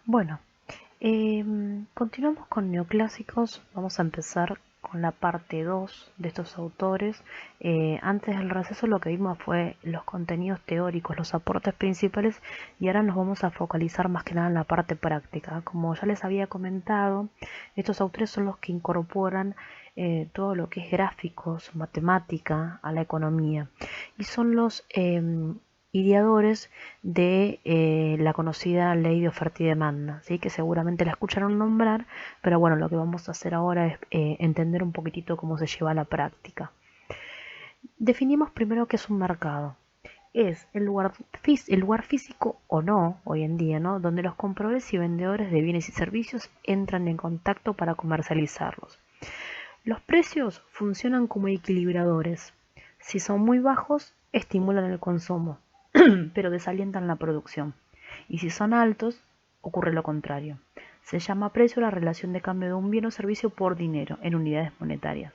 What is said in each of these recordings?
Bueno, continuamos con neoclásicos. Vamos a empezar con la parte 2 de estos autores. Antes del receso lo que vimos fue los contenidos teóricos, los aportes principales, y ahora nos vamos a focalizar más que nada en la parte práctica. Como ya les había comentado, estos autores son los que incorporan todo lo que es gráficos, matemática a la economía, y son los ideadores de la conocida ley de oferta y demanda, ¿sí? Que seguramente la escucharon nombrar, pero bueno, lo que vamos a hacer ahora es entender un poquitito cómo se lleva a la práctica. Definimos primero qué es un mercado. Es el lugar físico o no, hoy en día, ¿no? Donde los compradores y vendedores de bienes y servicios entran en contacto para comercializarlos. Los precios funcionan como equilibradores. Si son muy bajos, estimulan el consumo, pero desalientan la producción. Y si son altos, ocurre lo contrario. Se llama precio la relación de cambio de un bien o servicio por dinero en unidades monetarias.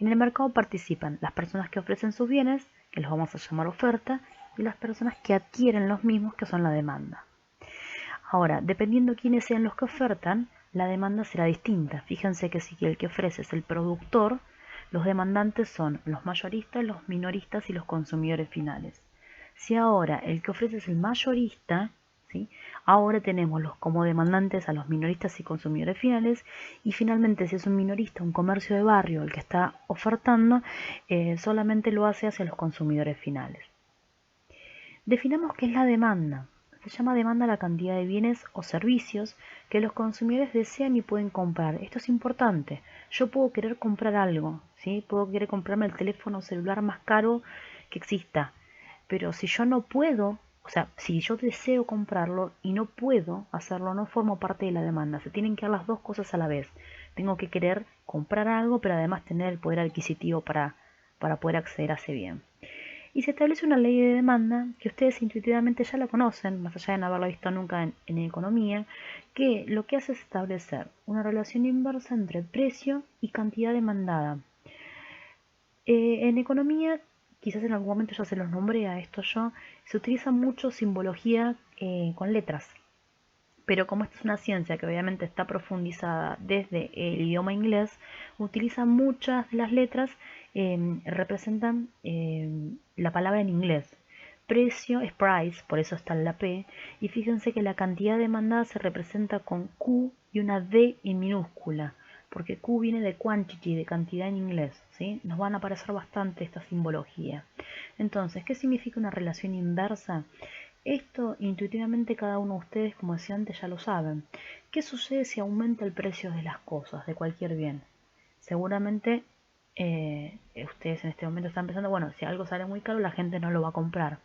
En el mercado participan las personas que ofrecen sus bienes, que los vamos a llamar oferta, y las personas que adquieren los mismos, que son la demanda. Ahora, dependiendo quiénes sean los que ofertan, la demanda será distinta. Fíjense que si el que ofrece es el productor, los demandantes son los mayoristas, los minoristas y los consumidores finales. Si ahora el que ofrece es el mayorista, ¿sí? Ahora tenemos como demandantes a los minoristas y consumidores finales, y finalmente si es un minorista, un comercio de barrio el que está ofertando, solamente lo hace hacia los consumidores finales. Definamos qué es la demanda. Se llama demanda la cantidad de bienes o servicios que los consumidores desean y pueden comprar. Esto es importante. Yo puedo querer comprar algo, ¿sí? Puedo querer comprarme el teléfono celular más caro que exista, pero si yo no puedo, o sea, si yo deseo comprarlo y no puedo hacerlo, no formo parte de la demanda. Se tienen que dar las dos cosas a la vez. Tengo que querer comprar algo, pero además tener el poder adquisitivo para poder acceder a ese bien. Y se establece una ley de demanda que ustedes intuitivamente ya la conocen, más allá de no haberla visto nunca en economía, que lo que hace es establecer una relación inversa entre precio y cantidad demandada. En economía, quizás en algún momento ya se los nombré a esto yo, se utiliza mucho simbología con letras. Pero como esta es una ciencia que obviamente está profundizada desde el idioma inglés, utiliza muchas de las letras, representan la palabra en inglés. Precio es price, por eso está en la P, y fíjense que la cantidad demandada se representa con Q y una D en minúscula, porque Q viene de quantity, de cantidad en inglés, ¿sí? Nos van a aparecer bastante esta simbología. Entonces, ¿qué significa una relación inversa? Esto intuitivamente cada uno de ustedes, como decía antes, ya lo saben. ¿Qué sucede si aumenta el precio de las cosas, de cualquier bien? Seguramente ustedes en este momento están pensando, bueno, si algo sale muy caro, la gente no lo va a comprar.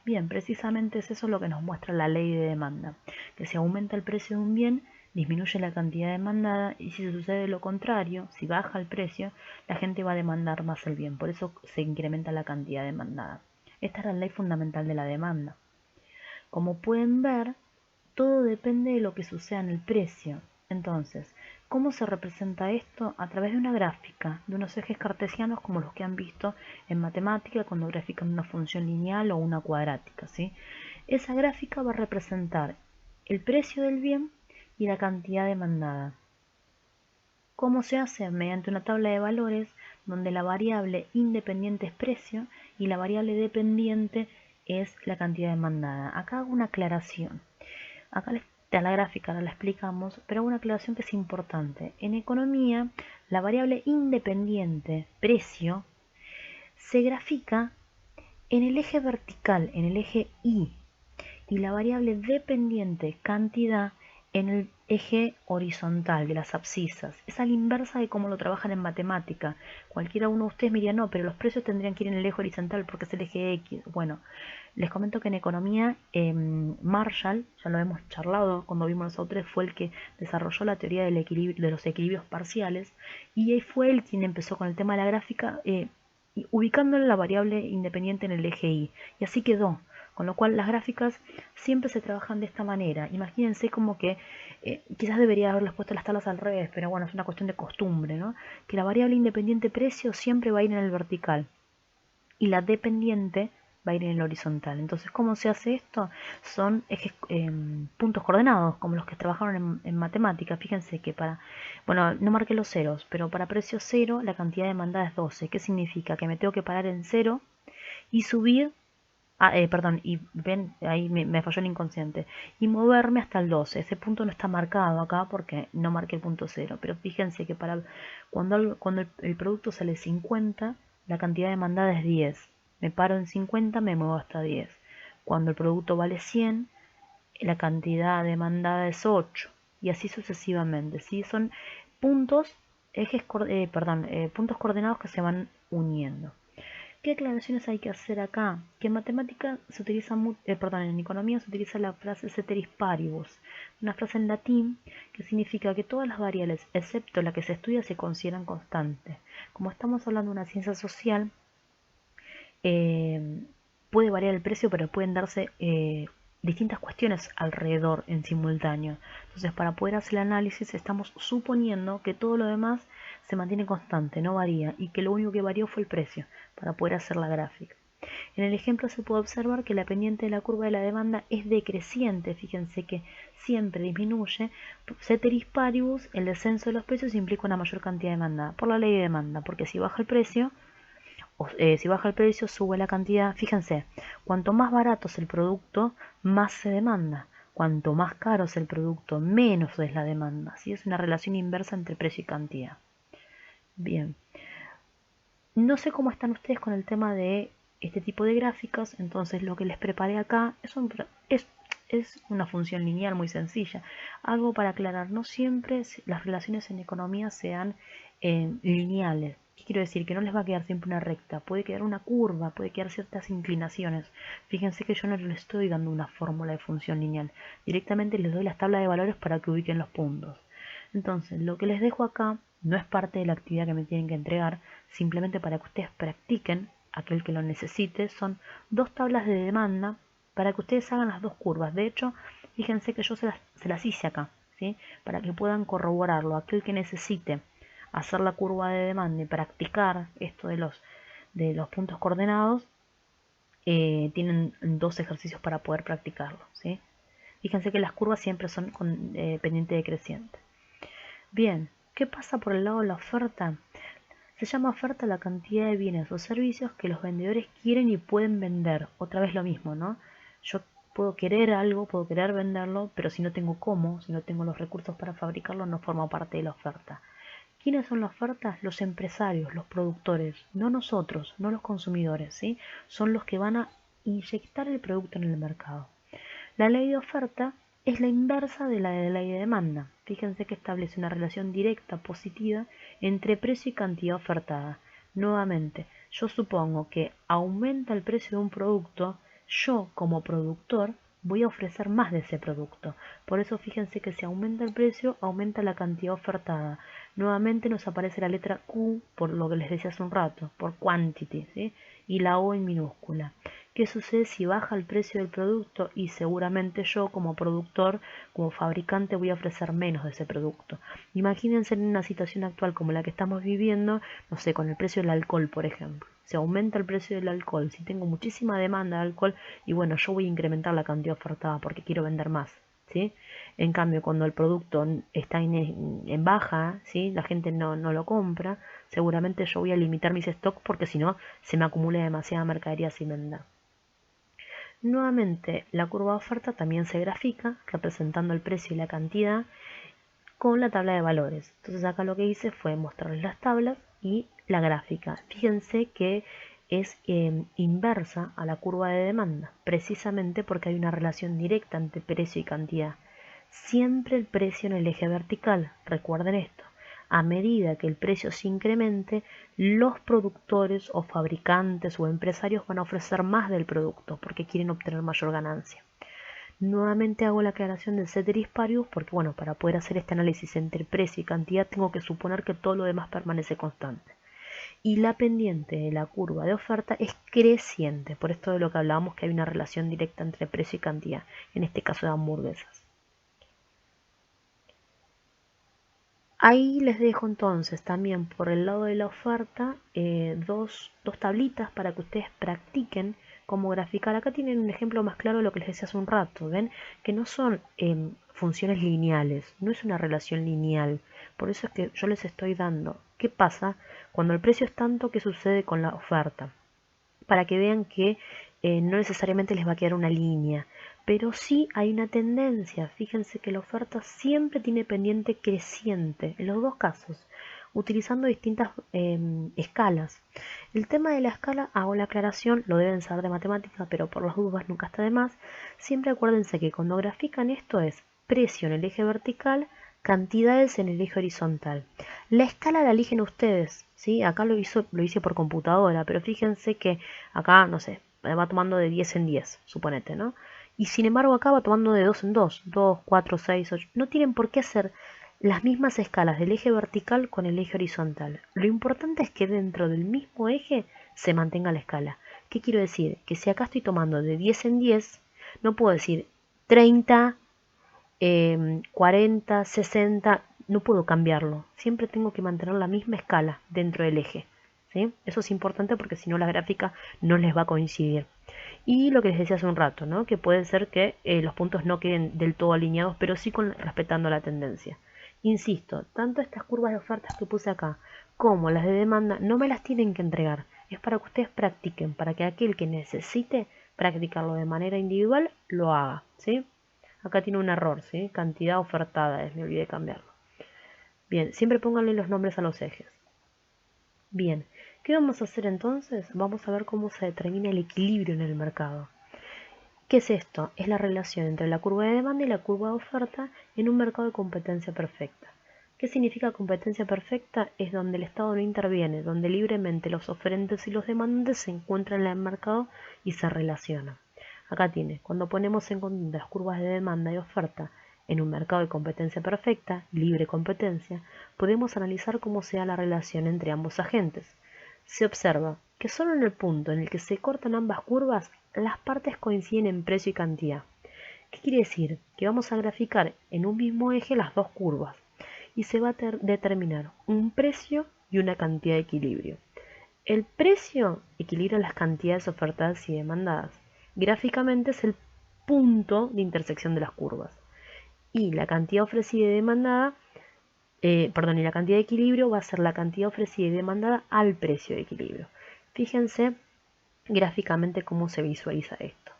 Bien, precisamente es eso lo que nos muestra la ley de demanda, que si aumenta el precio de un bien, disminuye la cantidad demandada, y si sucede lo contrario, si baja el precio, la gente va a demandar más el bien, por eso se incrementa la cantidad demandada. Esta es la ley fundamental de la demanda. Como pueden ver, todo depende de lo que suceda en el precio. Entonces, ¿cómo se representa esto? A través de una gráfica, de unos ejes cartesianos como los que han visto en matemática cuando grafican una función lineal o una cuadrática, ¿sí? Esa gráfica va a representar el precio del bien y la cantidad demandada. ¿Cómo se hace? Mediante una tabla de valores donde la variable independiente es precio y la variable dependiente es la cantidad demandada. Acá hago una aclaración. Acá está la gráfica, ahora la explicamos, pero hago una aclaración que es importante. En economía, la variable independiente, precio, se grafica en el eje vertical, en el eje Y, y la variable dependiente, cantidad, en el eje horizontal de las abscisas. Es a la inversa de cómo lo trabajan en matemática. Cualquiera uno de ustedes me diría, no, pero los precios tendrían que ir en el eje horizontal porque es el eje X. Bueno, les comento que en economía, Marshall, ya lo hemos charlado cuando vimos los autores, fue el que desarrolló la teoría del equilibrio, de los equilibrios parciales, y fue él quien empezó con el tema de la gráfica, ubicándole la variable independiente en el eje Y. Y así quedó. Con lo cual las gráficas siempre se trabajan de esta manera. Imagínense como que quizás debería haberles puesto las tablas al revés, pero bueno, es una cuestión de costumbre, ¿no? Que la variable independiente precio siempre va a ir en el vertical y la dependiente va a ir en el horizontal. Entonces, ¿cómo se hace esto? Son ejes, puntos coordenados, como los que trabajaron en matemáticas. Fíjense que bueno, no marqué los ceros, pero para precio 0 la cantidad demandada es 12. ¿Qué significa? Que me tengo que parar en 0 y subir, perdón, y ven, ahí me falló el inconsciente, y moverme hasta el 12. Ese punto no está marcado acá porque no marqué el punto 0, pero fíjense que cuando el producto sale 50, la cantidad demandada es 10. Me paro en 50, me muevo hasta 10. Cuando el producto vale 100, la cantidad demandada es 8. Y así sucesivamente, ¿sí? Son puntos, puntos coordenados que se van uniendo. ¿Qué aclaraciones hay que hacer acá? Que en matemática se utiliza, en economía se utiliza la frase ceteris paribus, una frase en latín que significa que todas las variables, excepto la que se estudia, se consideran constantes. Como estamos hablando de una ciencia social, eh, puede variar el precio, pero pueden darse distintas cuestiones alrededor en simultáneo. Entonces, para poder hacer el análisis, estamos suponiendo que todo lo demás se mantiene constante, no varía, y que lo único que varió fue el precio, para poder hacer la gráfica. En el ejemplo se puede observar que la pendiente de la curva de la demanda es decreciente. Fíjense que siempre disminuye. Ceteris paribus, el descenso de los precios implica una mayor cantidad de demanda, por la ley de demanda, porque si baja el precio, si baja el precio, sube la cantidad. Fíjense, cuanto más barato es el producto, más se demanda. Cuanto más caro es el producto, menos es la demanda. ¿Sí? Es una relación inversa entre precio y cantidad. Bien. No sé cómo están ustedes con el tema de este tipo de gráficos, entonces lo que les preparé acá es una función lineal muy sencilla. Algo para aclarar, no siempre las relaciones en economía sean lineales. ¿Qué quiero decir? Que no les va a quedar siempre una recta, puede quedar una curva, puede quedar ciertas inclinaciones. Fíjense que yo no les estoy dando una fórmula de función lineal, directamente les doy las tablas de valores para que ubiquen los puntos. Entonces, lo que les dejo acá no es parte de la actividad que me tienen que entregar, simplemente para que ustedes practiquen, aquel que lo necesite, son dos tablas de demanda para que ustedes hagan las dos curvas. De hecho, fíjense que yo se las hice acá, ¿sí? Para que puedan corroborarlo. Aquel que necesite hacer la curva de demanda y practicar esto de los puntos coordenados, tienen dos ejercicios para poder practicarlo, ¿sí? Fíjense que las curvas siempre son con pendiente decreciente. Bien, ¿qué pasa por el lado de la oferta? Se llama oferta la cantidad de bienes o servicios que los vendedores quieren y pueden vender. Otra vez lo mismo, ¿no? Yo puedo querer algo, puedo querer venderlo, pero si no tengo cómo, si no tengo los recursos para fabricarlo, no forma parte de la oferta. ¿Quiénes son las ofertas? Los empresarios, los productores, no nosotros, no los consumidores, ¿sí? Son los que van a inyectar el producto en el mercado. La ley de oferta es la inversa de la ley de demanda. Fíjense que establece una relación directa positiva entre precio y cantidad ofertada. Nuevamente, yo supongo que aumenta el precio de un producto, yo como productor voy a ofrecer más de ese producto. Por eso fíjense que si aumenta el precio, aumenta la cantidad ofertada. Nuevamente nos aparece la letra Q, por lo que les decía hace un rato, por quantity, ¿sí? Y la O en minúscula. ¿Qué sucede si baja el precio del producto? Y seguramente yo como productor, como fabricante, voy a ofrecer menos de ese producto. Imagínense en una situación actual como la que estamos viviendo, no sé, con el precio del alcohol, por ejemplo. Si aumenta el precio del alcohol, si tengo muchísima demanda de alcohol, y bueno, yo voy a incrementar la cantidad ofertada porque quiero vender más, ¿sí? En cambio, cuando el producto está en baja, ¿sí? La gente no lo compra, seguramente yo voy a limitar mis stocks porque si no, se me acumula demasiada mercadería sin vender. Nuevamente, la curva de oferta también se grafica, representando el precio y la cantidad, con la tabla de valores. Entonces acá lo que hice fue mostrarles las tablas y la gráfica. Fíjense que es inversa a la curva de demanda, precisamente porque hay una relación directa entre precio y cantidad. Siempre el precio en el eje vertical, recuerden esto. A medida que el precio se incremente, los productores o fabricantes o empresarios van a ofrecer más del producto porque quieren obtener mayor ganancia. Nuevamente hago la aclaración del ceteris paribus porque, bueno, para poder hacer este análisis entre precio y cantidad tengo que suponer que todo lo demás permanece constante. Y la pendiente de la curva de oferta es creciente, por esto de lo que hablábamos que hay una relación directa entre precio y cantidad, en este caso de hamburguesas. Ahí les dejo entonces también por el lado de la oferta dos tablitas para que ustedes practiquen cómo graficar. Acá tienen un ejemplo más claro de lo que les decía hace un rato. ¿Ven? Que no son funciones lineales, no es una relación lineal. Por eso es que yo les estoy dando qué pasa cuando el precio es tanto, qué sucede con la oferta. Para que vean que no necesariamente les va a quedar una línea, pero sí hay una tendencia. Fíjense que la oferta siempre tiene pendiente creciente, en los dos casos, utilizando distintas escalas. El tema de la escala, hago la aclaración, lo deben saber de matemática, pero por las dudas nunca está de más. Siempre acuérdense que cuando grafican esto es precio en el eje vertical, cantidades en el eje horizontal. La escala la eligen ustedes, ¿sí? Acá lo hice por computadora, pero fíjense que acá, no sé, va tomando de 10 en 10, suponete, ¿no? Y sin embargo acá va tomando de 2 en 2, 2, 4, 6, 8. No tienen por qué hacer las mismas escalas del eje vertical con el eje horizontal. Lo importante es que dentro del mismo eje se mantenga la escala. ¿Qué quiero decir? Que si acá estoy tomando de 10 en 10, no puedo decir 30, 40, 60, no puedo cambiarlo. Siempre tengo que mantener la misma escala dentro del eje. ¿Sí? Eso es importante porque si no la gráfica no les va a coincidir. Y lo que les decía hace un rato, ¿no? Que puede ser que los puntos no queden del todo alineados, pero sí respetando la tendencia. Insisto, tanto estas curvas de ofertas que puse acá como las de demanda no me las tienen que entregar. Es para que ustedes practiquen, para que aquel que necesite practicarlo de manera individual lo haga, ¿sí? Acá tiene un error, ¿sí? Cantidad ofertada, me olvidé cambiarlo. Bien, siempre pónganle los nombres a los ejes. Bien, ¿qué vamos a hacer entonces? Vamos a ver cómo se determina el equilibrio en el mercado. ¿Qué es esto? Es la relación entre la curva de demanda y la curva de oferta en un mercado de competencia perfecta. ¿Qué significa competencia perfecta? Es donde el Estado no interviene, donde libremente los oferentes y los demandantes se encuentran en el mercado y se relacionan. Acá tiene, cuando ponemos en conjunto las curvas de demanda y oferta en un mercado de competencia perfecta, libre competencia, podemos analizar cómo se da la relación entre ambos agentes. Se observa que solo en el punto en el que se cortan ambas curvas, las partes coinciden en precio y cantidad. ¿Qué quiere decir? Que vamos a graficar en un mismo eje las dos curvas y se va a determinar un precio y una cantidad de equilibrio. El precio equilibra las cantidades ofertadas y demandadas. Gráficamente es el punto de intersección de las curvas. Y la cantidad ofrecida y demandada, y la cantidad de equilibrio va a ser la cantidad ofrecida y demandada al precio de equilibrio. Fíjense gráficamente cómo se visualiza esto.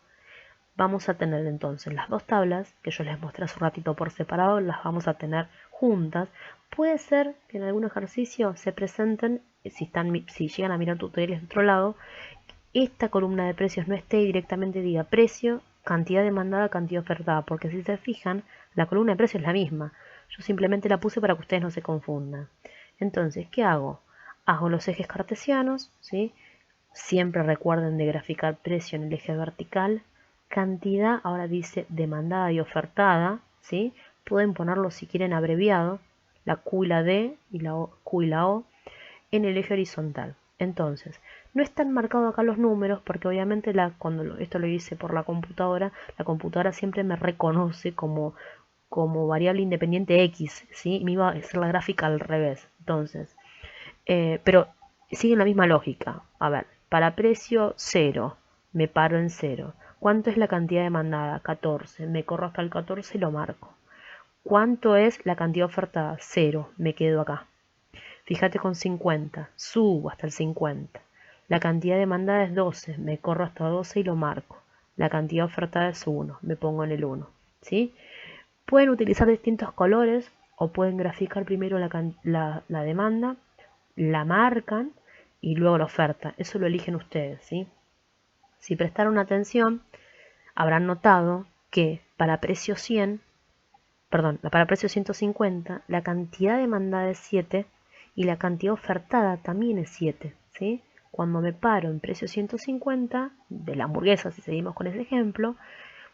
Vamos a tener entonces las dos tablas, que yo les mostré hace un ratito por separado, las vamos a tener juntas. Puede ser que en algún ejercicio se presenten, si llegan a mirar tutoriales de otro lado, esta columna de precios no esté y directamente diga precio, cantidad demandada, cantidad ofertada, porque si se fijan, la columna de precios es la misma. Yo simplemente la puse para que ustedes no se confundan. Entonces, ¿qué hago? Hago los ejes cartesianos, ¿sí? Siempre recuerden de graficar precio en el eje vertical. Cantidad, ahora dice demandada y ofertada, ¿sí? Pueden ponerlo si quieren abreviado, la Q y la D y la Q y la O, en el eje horizontal. Entonces, no están marcados acá los números porque obviamente cuando esto lo hice por la computadora siempre me reconoce como variable independiente X, ¿sí? Me iba a hacer la gráfica al revés. Entonces, pero siguen la misma lógica. A ver, para precio 0, me paro en 0. ¿Cuánto es la cantidad demandada? 14. Me corro hasta el 14 y lo marco. ¿Cuánto es la cantidad ofertada? 0. Me quedo acá. Fíjate con 50. Subo hasta el 50. La cantidad demandada es 12. Me corro hasta 12 y lo marco. La cantidad ofertada es 1. Me pongo en el 1. ¿Sí? Pueden utilizar distintos colores o pueden graficar primero la demanda, la marcan y luego la oferta. Eso lo eligen ustedes, ¿sí? Si prestaron atención, habrán notado que para precio 150, la cantidad demandada es 7 y la cantidad ofertada también es 7, ¿sí? Cuando me paro en precio 150, de la hamburguesa, si seguimos con ese ejemplo,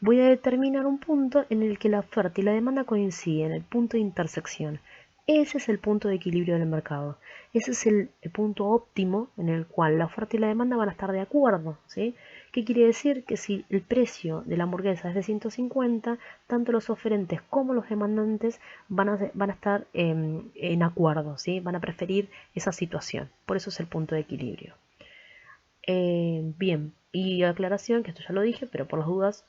voy a determinar un punto en el que la oferta y la demanda coinciden, el punto de intersección. Ese es el punto de equilibrio del mercado. Ese es el punto óptimo en el cual la oferta y la demanda van a estar de acuerdo, ¿sí? ¿Qué quiere decir? Que si el precio de la hamburguesa es de 150, tanto los oferentes como los demandantes van a estar en acuerdo, ¿sí? Van a preferir esa situación. Por eso es el punto de equilibrio. Bien, y aclaración, que esto ya lo dije, pero por las dudas,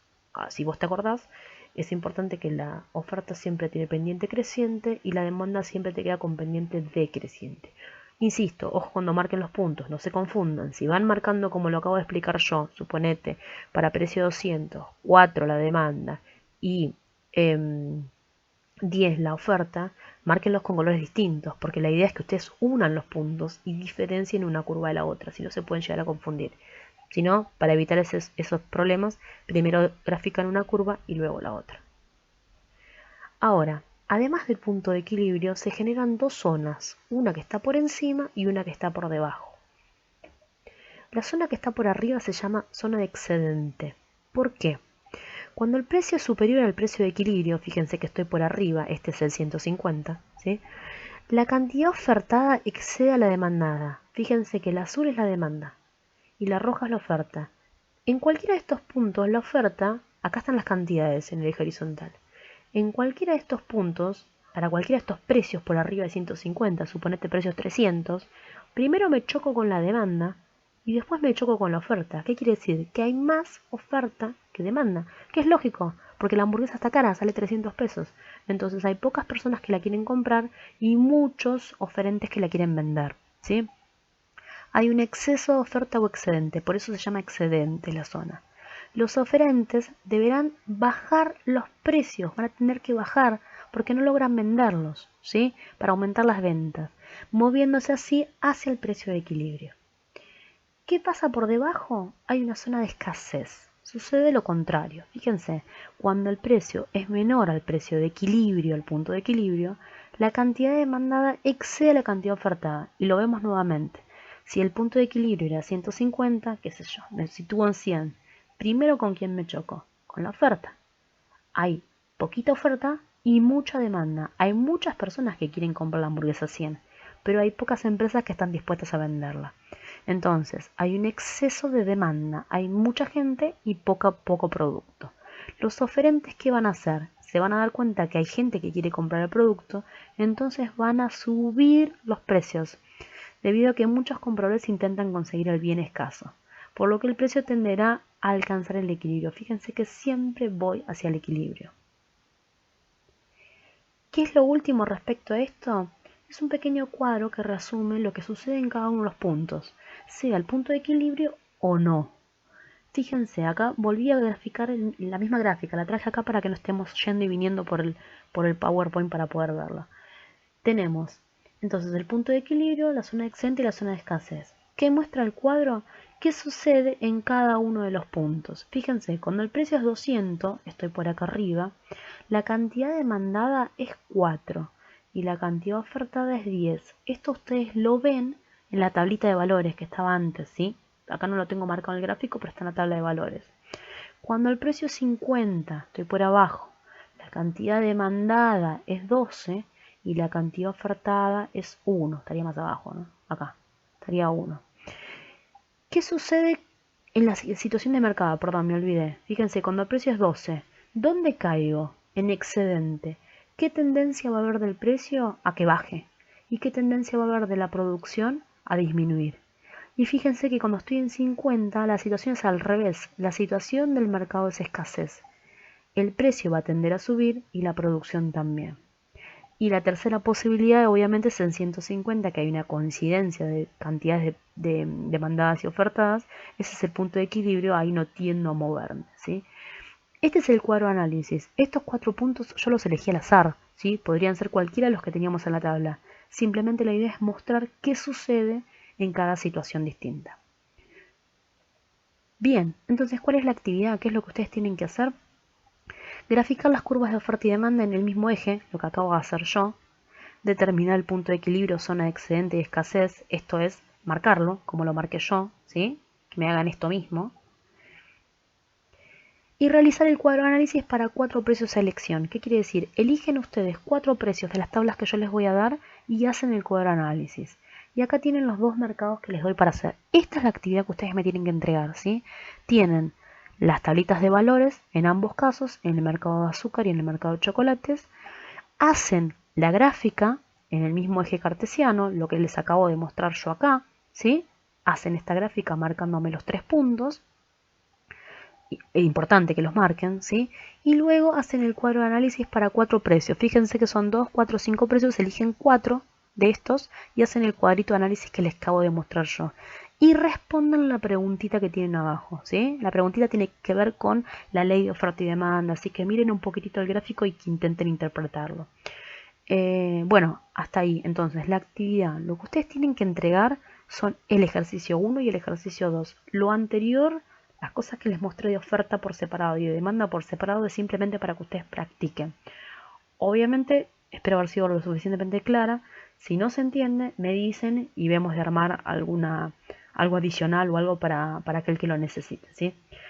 si vos te acordás, es importante que la oferta siempre tiene pendiente creciente y la demanda siempre te queda con pendiente decreciente. Insisto, ojo cuando marquen los puntos, no se confundan. Si van marcando como lo acabo de explicar yo, suponete, para precio 200, 4 la demanda y 10 la oferta, márquenlos con colores distintos, porque la idea es que ustedes unan los puntos y diferencien una curva de la otra, si no se pueden llegar a confundir. Si no, para evitar esos problemas, primero grafican una curva y luego la otra. Ahora, además del punto de equilibrio, se generan dos zonas, una que está por encima y una que está por debajo. La zona que está por arriba se llama zona de excedente. ¿Por qué? Cuando el precio es superior al precio de equilibrio, fíjense que estoy por arriba, este es el 150, ¿sí? La cantidad ofertada excede a la demandada. Fíjense que el azul es la demanda y la roja es la oferta. En cualquiera de estos puntos, la oferta, acá están las cantidades en el eje horizontal. En cualquiera de estos puntos, para cualquiera de estos precios por arriba de 150, suponete precios 300, primero me choco con la demanda y después me choco con la oferta. ¿Qué quiere decir? Que hay más oferta que demanda, que es lógico, porque la hamburguesa está cara, sale 300 pesos. Entonces hay pocas personas que la quieren comprar y muchos oferentes que la quieren vender, ¿sí? Hay un exceso de oferta o excedente, por eso se llama excedente la zona. Los oferentes deberán bajar los precios, van a tener que bajar porque no logran venderlos, ¿sí? Para aumentar las ventas, moviéndose así hacia el precio de equilibrio. ¿Qué pasa por debajo? Hay una zona de escasez. Sucede lo contrario. Fíjense, cuando el precio es menor al precio de equilibrio, al punto de equilibrio, la cantidad demandada excede la cantidad ofertada. Y lo vemos nuevamente. Si el punto de equilibrio era 150, qué sé yo, me sitúo en 100. Primero, ¿con quién me choco? Con la oferta. Hay poquita oferta y mucha demanda. Hay muchas personas que quieren comprar la hamburguesa 100, pero hay pocas empresas que están dispuestas a venderla. Entonces, hay un exceso de demanda, hay mucha gente y poco producto. Los oferentes, ¿qué van a hacer? Se van a dar cuenta que hay gente que quiere comprar el producto, entonces van a subir los precios, debido a que muchos compradores intentan conseguir el bien escaso, por lo que el precio tenderá a alcanzar el equilibrio. Fíjense que siempre voy hacia el equilibrio. ¿Qué es lo último respecto a esto? Es un pequeño cuadro que resume lo que sucede en cada uno de los puntos, sea el punto de equilibrio o no. Fíjense, acá volví a graficar la misma gráfica, la traje acá para que no estemos yendo y viniendo por el PowerPoint para poder verla. Tenemos entonces el punto de equilibrio, la zona de excedente y la zona de escasez. ¿Qué muestra el cuadro? ¿Qué sucede en cada uno de los puntos? Fíjense, cuando el precio es 200, estoy por acá arriba, la cantidad demandada es 4 y la cantidad ofertada es 10. Esto ustedes lo ven en la tablita de valores que estaba antes, ¿sí? Acá no lo tengo marcado en el gráfico, pero está en la tabla de valores. Cuando el precio es 50, estoy por abajo, la cantidad demandada es 12 y la cantidad ofertada es 1. Estaría más abajo, ¿no? Acá, estaría 1. ¿Qué sucede en la situación de mercado? Perdón, me olvidé. Fíjense, cuando el precio es 12, ¿dónde caigo? En excedente. ¿Qué tendencia va a haber del precio? A que baje. ¿Y qué tendencia va a haber de la producción? A disminuir. Y fíjense que cuando estoy en 50, la situación es al revés. La situación del mercado es escasez. El precio va a tender a subir y la producción también. Y la tercera posibilidad obviamente es en 150, que hay una coincidencia de cantidades de demandadas y ofertadas. Ese es el punto de equilibrio, ahí no tiendo a moverme, ¿sí? Este es el cuadro de análisis. Estos 4 puntos yo los elegí al azar, ¿sí? Podrían ser cualquiera de los que teníamos en la tabla. Simplemente la idea es mostrar qué sucede en cada situación distinta. Bien, entonces, ¿cuál es la actividad? ¿Qué es lo que ustedes tienen que hacer? Graficar las curvas de oferta y demanda en el mismo eje, lo que acabo de hacer yo. Determinar el punto de equilibrio, zona de excedente y escasez, esto es marcarlo, como lo marqué yo, ¿sí? Que me hagan esto mismo. Y realizar el cuadro de análisis para 4 precios a elección. ¿Qué quiere decir? Eligen ustedes 4 precios de las tablas que yo les voy a dar y hacen el cuadro de análisis. Y acá tienen los 2 mercados que les doy para hacer. Esta es la actividad que ustedes me tienen que entregar, ¿sí? Tienen las tablitas de valores en ambos casos, en el mercado de azúcar y en el mercado de chocolates. Hacen la gráfica en el mismo eje cartesiano, lo que les acabo de mostrar yo acá, ¿sí? hacen esta gráfica marcándome los 3 puntos. Es importante que los marquen, ¿sí? Y luego hacen el cuadro de análisis para 4 precios. Fíjense que son 2, 4, 5 precios, eligen 4 de estos y hacen el cuadrito de análisis que les acabo de mostrar yo. Y respondan la preguntita que tienen abajo, ¿sí? La preguntita tiene que ver con la ley de oferta y demanda, así que miren un poquitito el gráfico y que intenten interpretarlo. Bueno, hasta ahí. Entonces, la actividad, lo que ustedes tienen que entregar son el ejercicio 1 y el ejercicio 2. Lo anterior, las cosas que les mostré de oferta por separado y de demanda por separado, es simplemente para que ustedes practiquen. Obviamente, espero haber sido lo suficientemente clara. Si no se entiende, me dicen y vemos de armar algo adicional o algo para aquel que lo necesite, ¿sí?